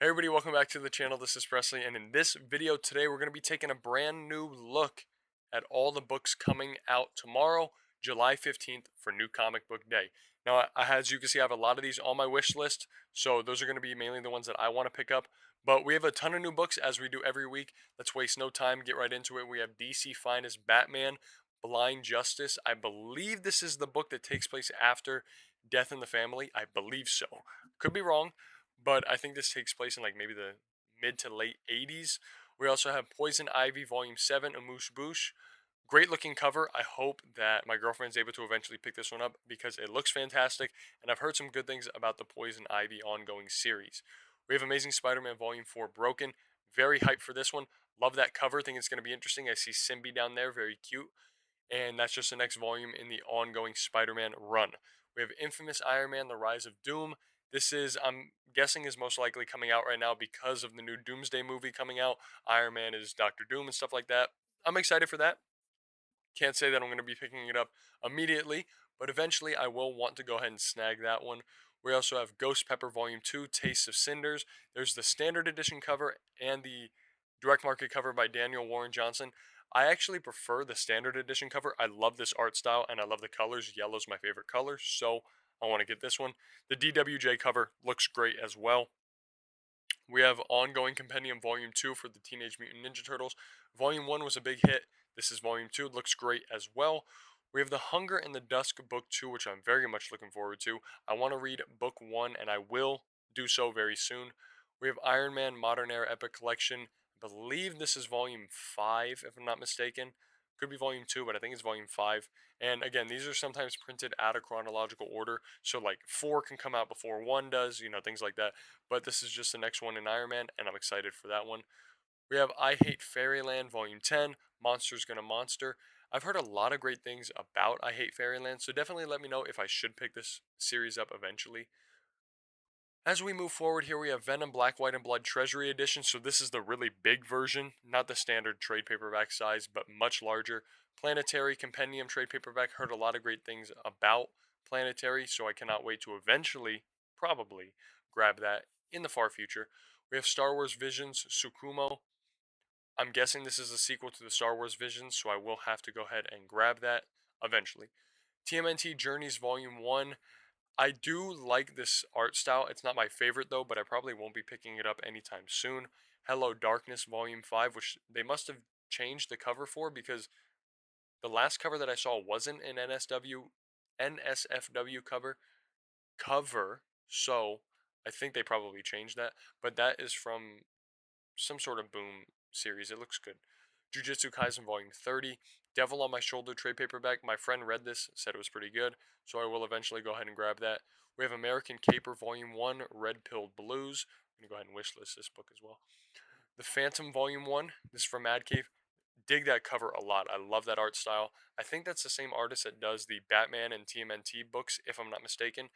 Hey everybody, welcome back to the channel. This is Presley, and in this video today, we're going to be taking a brand new look at all the books coming out tomorrow, July 15th, for New Comic Book Day. Now, as you can see, I have a lot of these on my wish list, so those are going to be mainly the ones that I want to pick up. But we have a ton of new books as we do every week. Let's waste no time, get right into it. We have DC Finest Batman, Blind Justice. I believe this is the book that takes place after Death in the Family. I believe so. Could be wrong, but I think this takes place in like maybe the mid to late 80s. We also have Poison Ivy Volume 7, Amuse Bouche. Great looking cover. I hope that my girlfriend's able to eventually pick this one up because it looks fantastic, and I've heard some good things about the Poison Ivy ongoing series. We have Amazing Spider Man Volume 4 Broken. Very hyped for this one. Love that cover. Think it's going to be interesting. I see Simbi down there. Very cute. And that's just the next volume in the ongoing Spider Man run. We have Infamous Iron Man The Rise of Doom. This is, I'm guessing, is most likely coming out right now because of the new Doomsday movie coming out. Iron Man is Doctor Doom and stuff like that. I'm excited for that. Can't say that I'm going to be picking it up immediately, but eventually I will want to go ahead and snag that one. We also have Ghost Pepper Volume 2, Tastes of Cinders. There's the standard edition cover and the direct market cover by Daniel Warren Johnson. I actually prefer the standard edition cover. I love this art style and I love the colors. Yellow's my favorite color, so I want to get this one. The DWJ cover looks great as well. We have ongoing compendium volume 2 for the Teenage Mutant Ninja Turtles. Volume 1 was a big hit. This is volume 2. It looks great as well. We have The Hunger and the Dusk book 2, which I'm very much looking forward to. I want to read book 1 and I will do so very soon. We have Iron Man Modern Era Epic Collection. I believe this is volume 5 if I'm not mistaken. Could be volume 2, but I think it's volume 5. And again, these are sometimes printed out of chronological order. So like 4 can come out before 1 does, things like that, but this is just the next one in Iron Man, and I'm excited for that one. We have I Hate Fairyland Volume 10, Monsters Gonna Monster. I've heard a lot of great things about I Hate Fairyland, so definitely let me know if I should pick this series up eventually. As we move forward here, we have Venom Black, White, and Blood Treasury Edition. So this is the really big version, not the standard trade paperback size, but much larger. Planetary Compendium trade paperback. Heard a lot of great things about Planetary, so I cannot wait to eventually, probably, grab that in the far future. We have Star Wars Visions Tsukumo. I'm guessing this is a sequel to the Star Wars Visions, so I will have to go ahead and grab that eventually. TMNT Journeys Volume 1. I do like this art style. It's not my favorite though, but I probably won't be picking it up anytime soon. Hello Darkness Volume 5, which they must have changed the cover for because the last cover that I saw wasn't an NSFW cover. So I think they probably changed that, but that is from some sort of Boom series. It looks good. Jujutsu Kaisen Volume 30, Devil on My Shoulder trade paperback. My friend read this, said it was pretty good, so I will eventually go ahead and grab that. We have American Caper Volume 1, Red Pilled Blues. I'm going to go ahead and wishlist this book as well. The Phantom Volume 1, this is from Mad Cave. Dig that cover a lot. I love that art style. I think that's the same artist that does the Batman and TMNT books, if I'm not mistaken.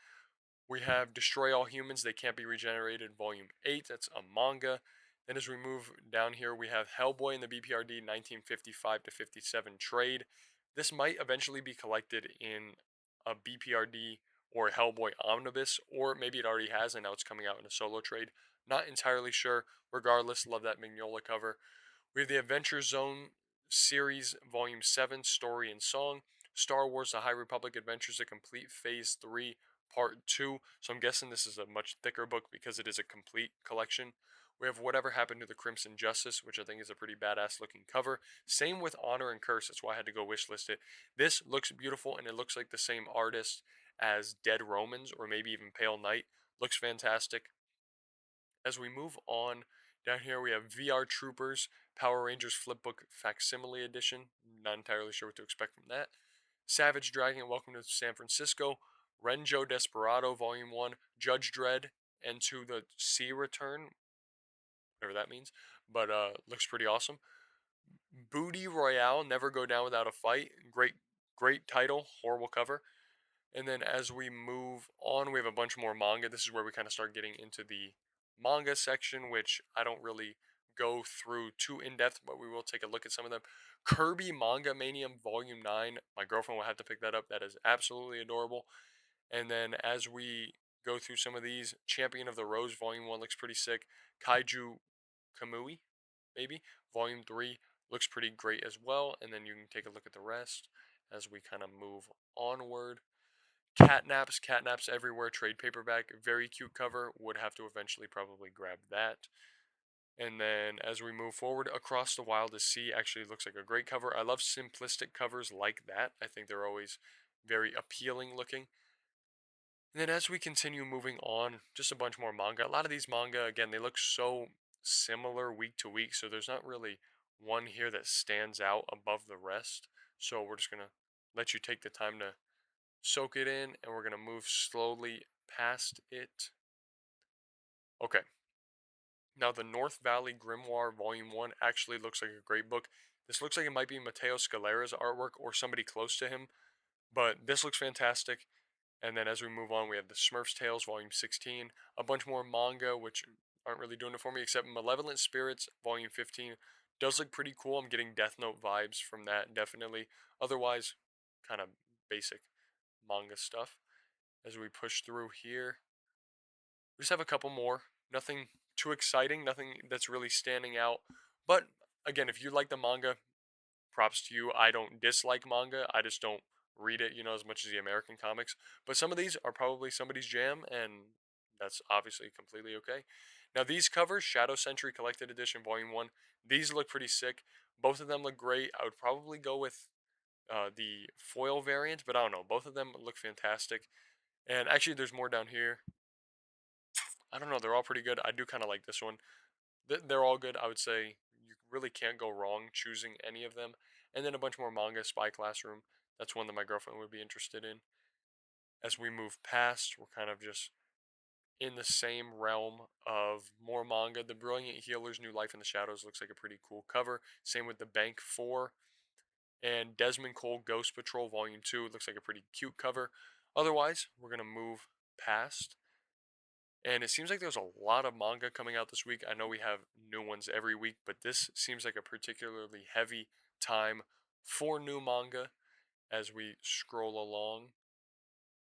We have Destroy All Humans, They Can't Be Regenerated, Volume 8. That's a manga. Then as we move down here, we have Hellboy in the BPRD 1955 to 57 trade. This might eventually be collected in a BPRD or Hellboy omnibus, or maybe it already has and now it's coming out in a solo trade. Not entirely sure. Regardless, love that Mignola cover. We have the Adventure Zone series, Volume 7, Story and Song. Star Wars The High Republic Adventures, a complete Phase 3, Part 2. So I'm guessing this is a much thicker book because it is a complete collection. We have Whatever Happened to the Crimson Justice, which I think is a pretty badass looking cover. Same with Honor and Curse, that's why I had to go wishlist it. This looks beautiful and it looks like the same artist as Dead Romans or maybe even Pale Knight. Looks fantastic. As we move on, down here we have VR Troopers, Power Rangers Flipbook Facsimile Edition. Not entirely sure what to expect from that. Savage Dragon, Welcome to San Francisco. Renjo Desperado, Volume 1. Judge Dredd, and To the Sea Return, whatever that means. But looks pretty awesome. Booty Royale, Never Go Down Without a Fight. Great title, horrible cover. And then as we move on, we have a bunch more manga. This is where we kind of start getting into the manga section, which I don't really go through too in depth, but we will take a look at some of them. Kirby Manga Mania Volume 9. My girlfriend will have to pick that up. That is absolutely adorable. And then as we go through some of these. Champion of the Rose Volume 1 looks pretty sick. Kaiju Kamui, maybe. Volume 3 looks pretty great as well. And then you can take a look at the rest as we kind of move onward. Catnaps everywhere, trade paperback, very cute cover. Would have to eventually probably grab that. And then as we move forward, Across the Wildest Sea actually looks like a great cover. I love simplistic covers like that. I think they're always very appealing looking. And then as we continue moving on, just a bunch more manga. A lot of these manga, again, they look so similar week to week, so there's not really one here that stands out above the rest. So we're just going to let you take the time to soak it in, and we're going to move slowly past it. Okay. Now, the North Valley Grimoire Volume 1 actually looks like a great book. This looks like it might be Matteo Scalera's artwork or somebody close to him, but this looks fantastic. And then as we move on, we have the Smurfs Tales Volume 16, a bunch more manga, which aren't really doing it for me, except Malevolent Spirits Volume 15 does look pretty cool. I'm getting Death Note vibes from that, definitely. Otherwise, kind of basic manga stuff. As we push through here, we just have a couple more. Nothing too exciting, nothing that's really standing out. But again, if you like the manga, props to you. I don't dislike manga. I just don't read it, as much as the American comics. But some of these are probably somebody's jam, and that's obviously completely okay. Now, these covers, Shadow Century Collected Edition Volume 1, these look pretty sick. Both of them look great. I would probably go with the foil variant, but I don't know. Both of them look fantastic. And actually, there's more down here. I don't know. They're all pretty good. I do kind of like this one. They're all good. I would say you really can't go wrong choosing any of them. And then a bunch more manga, Spy Classroom. That's one that my girlfriend would be interested in. As we move past, we're kind of just in the same realm of more manga. The Brilliant Healer's New Life in the Shadows looks like a pretty cool cover. Same with the Bank 4. And Desmond Cole Ghost Patrol Volume 2. It looks like a pretty cute cover. Otherwise, we're going to move past. And it seems like there's a lot of manga coming out this week. I know we have new ones every week, but this seems like a particularly heavy time for new manga as we scroll along.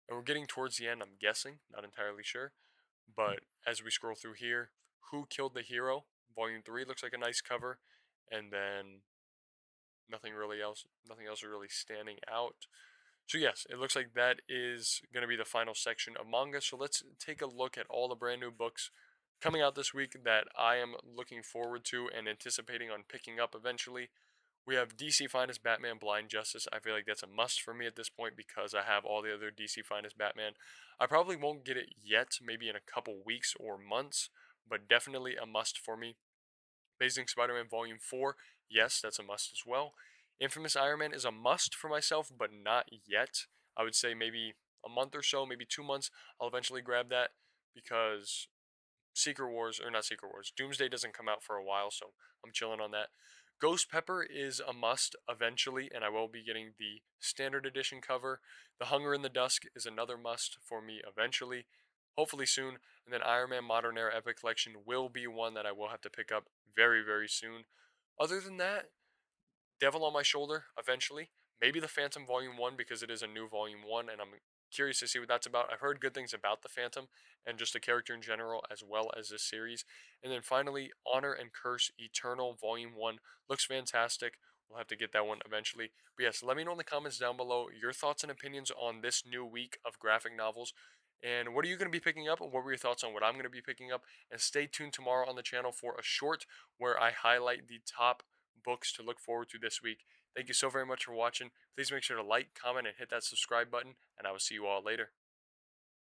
And we're getting towards the end, I'm guessing, not entirely sure. But as we scroll through here, Who Killed the Hero? Volume 3 looks like a nice cover. And then nothing else is really standing out. So yes, it looks like that is going to be the final section of manga. So let's take a look at all the brand new books coming out this week that I am looking forward to and anticipating on picking up eventually. We have DC Finest Batman Blind Justice. I feel like that's a must for me at this point because I have all the other DC Finest Batman. I probably won't get it yet, maybe in a couple weeks or months, but definitely a must for me. Amazing Spider-Man Volume 4, yes, that's a must as well. Infamous Iron Man is a must for myself, but not yet. I would say maybe a month or so, maybe 2 months, I'll eventually grab that because Secret Wars, or not Secret Wars, Doomsday doesn't come out for a while, so I'm chilling on that. Ghost Pepper is a must eventually, and I will be getting the standard edition cover. The Hunger in the Dusk is another must for me eventually, hopefully soon. And then Iron Man Modern Era Epic Collection will be one that I will have to pick up very, very soon. Other than that, Devil on My Shoulder eventually. Maybe the Phantom Volume 1 because it is a new Volume 1 and I'm curious to see what that's about. I've heard good things about the Phantom and just the character in general as well as this series. And then finally, Honor and Curse Eternal Volume 1 looks fantastic. We'll have to get that one eventually. But yes, let me know in the comments down below your thoughts and opinions on this new week of graphic novels. And what are you going to be picking up? And what were your thoughts on what I'm going to be picking up? And stay tuned tomorrow on the channel for a short where I highlight the top books to look forward to this week. Thank you so very much for watching. Please make sure to like, comment, and hit that subscribe button, and I will see you all later.